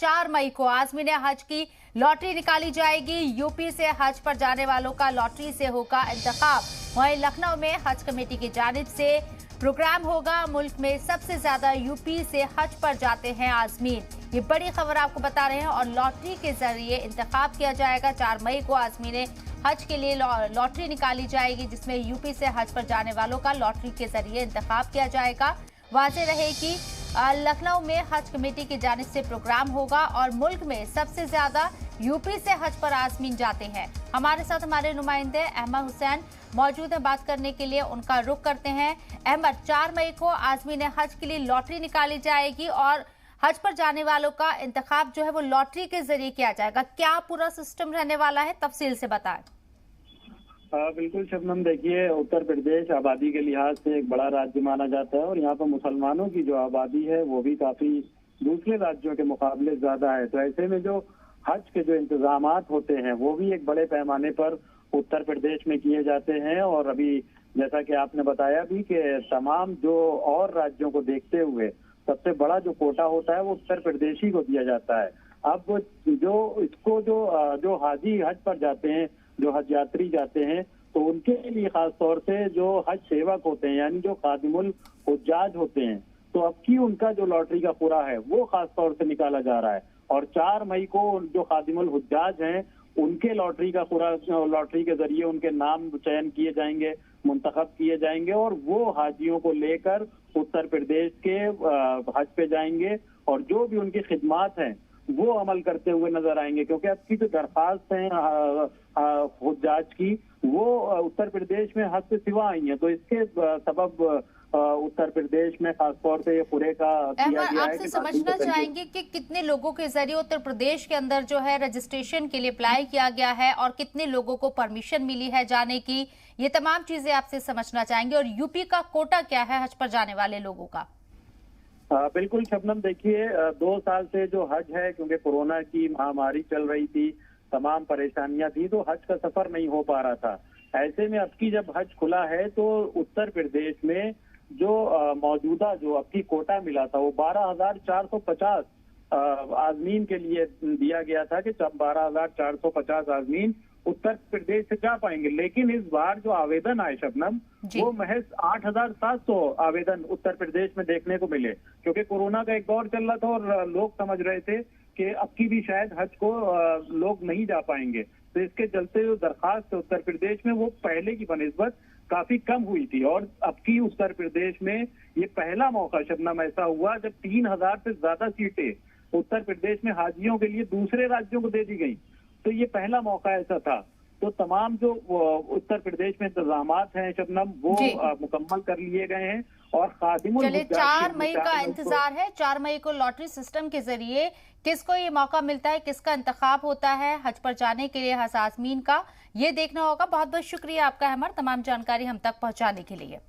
4 मई को आज़मीन हज की लॉटरी निकाली जाएगी। यूपी से हज पर जाने वालों का लॉटरी से होगा इंतखाब। वहीं लखनऊ में हज कमेटी की जानिब से प्रोग्राम होगा। मुल्क में सबसे ज्यादा यूपी से हज पर जाते हैं आज़मीन। ये बड़ी खबर आपको बता रहे हैं और लॉटरी के जरिए इंतखाब किया जाएगा। 4 मई को आज़मीन हज के लिए लॉटरी निकाली जाएगी, जिसमें यूपी से हज पर जाने वालों का लॉटरी के जरिए इंतखाब किया जाएगा। वाज़ेह रहे कि लखनऊ में हज कमेटी की जानिब से प्रोग्राम होगा और मुल्क में सबसे ज्यादा यूपी से हज पर आज़मीन जाते हैं। हमारे साथ हमारे नुमाइंदे अहमद हुसैन मौजूद हैं, बात करने के लिए उनका रुख करते हैं। अहमद, 4 मई को आज़मीन हज के लिए लॉटरी निकाली जाएगी और हज पर जाने वालों का इंतखाब जो है वो लॉटरी के जरिए किया जाएगा। क्या पूरा सिस्टम रहने वाला है, तफसील से बताएं। बिल्कुल शबनम, देखिए उत्तर प्रदेश आबादी के लिहाज से एक बड़ा राज्य माना जाता है और यहाँ पर मुसलमानों की जो आबादी है वो भी काफी दूसरे राज्यों के मुकाबले ज्यादा है। तो ऐसे में जो हज के जो इंतजामात होते हैं वो भी एक बड़े पैमाने पर उत्तर प्रदेश में किए जाते हैं। और अभी जैसा कि आपने बताया भी कि तमाम जो और राज्यों को देखते हुए सबसे बड़ा जो कोटा होता है वो उत्तर प्रदेश ही को दिया जाता है। अब जो इसको जो हाजी हज पर जाते हैं, जो हज यात्री जाते हैं, तो उनके लिए खास तौर से जो हज सेवक होते हैं यानी जो खादिमुल हुज्जाज होते हैं, तो अब की उनका जो लॉटरी का पूरा है वो खास तौर से निकाला जा रहा है। और 4 मई को जो खादिमुल हुज्जाज हैं उनके लॉटरी का पूरा लॉटरी के जरिए उनके नाम चयन किए जाएंगे, मुंतखब किए जाएंगे और वो हाजियों को लेकर उत्तर प्रदेश के हज पे जाएंगे और जो भी उनकी खिदमात हैं वो अमल करते हुए नजर आएंगे। क्योंकि अब की जो दरख्वास्त है हुज्जाज की वो उत्तर प्रदेश में हज से सिवा आई है, तो इसके सबब उत्तर प्रदेश में खासतौर से ये पूरे का किया गया है। आपसे समझना चाहेंगे कि कितने लोगों के जरिए उत्तर प्रदेश के अंदर जो है रजिस्ट्रेशन के लिए अप्लाई किया गया है और कितने लोगों को परमिशन मिली है जाने की, ये तमाम चीजें आपसे समझना चाहेंगे। और यूपी का कोटा क्या है हज पर जाने वाले लोगों का? बिल्कुल शबनम, देखिए 2 साल से जो हज है, क्योंकि कोरोना की महामारी चल रही थी, तमाम परेशानियां थी, तो हज का सफर नहीं हो पा रहा था। ऐसे में अब की जब हज खुला है तो उत्तर प्रदेश में जो मौजूदा जो अब की कोटा मिला था वो 12,450 आज़मीन के लिए दिया गया था कि 12,450 आज़मीन उत्तर प्रदेश से जा पाएंगे। लेकिन इस बार जो आवेदन आए शबनम, वो महज 8,700 आवेदन उत्तर प्रदेश में देखने को मिले। क्योंकि कोरोना का एक दौर चल रहा था और लोग समझ रहे थे कि अब की भी शायद हज को लोग नहीं जा पाएंगे, तो इसके चलते जो दरखास्त उत्तर प्रदेश में वो पहले की बनिस्बत काफी कम हुई थी। और अब की उत्तर प्रदेश में ये पहला मौका शबनम ऐसा हुआ जब 3,000 से ज्यादा सीटें उत्तर प्रदेश में हाजियों के लिए दूसरे राज्यों को दे दी गई। तो ये पहला मौका ऐसा था। तो तमाम जो उत्तर प्रदेश में इंतजामात हैं शबनम वो मुकम्मल कर लिए गए हैं और खादिमुल चलिए 4 मई का इंतजार है। 4 मई को लॉटरी सिस्टम के जरिए किसको ये मौका मिलता है, किसका इंतखाब होता है हज पर जाने के लिए हज आज़मीन का, ये देखना होगा। बहुत बहुत शुक्रिया आपका अहमद, तमाम जानकारी हम तक पहुंचाने के लिए।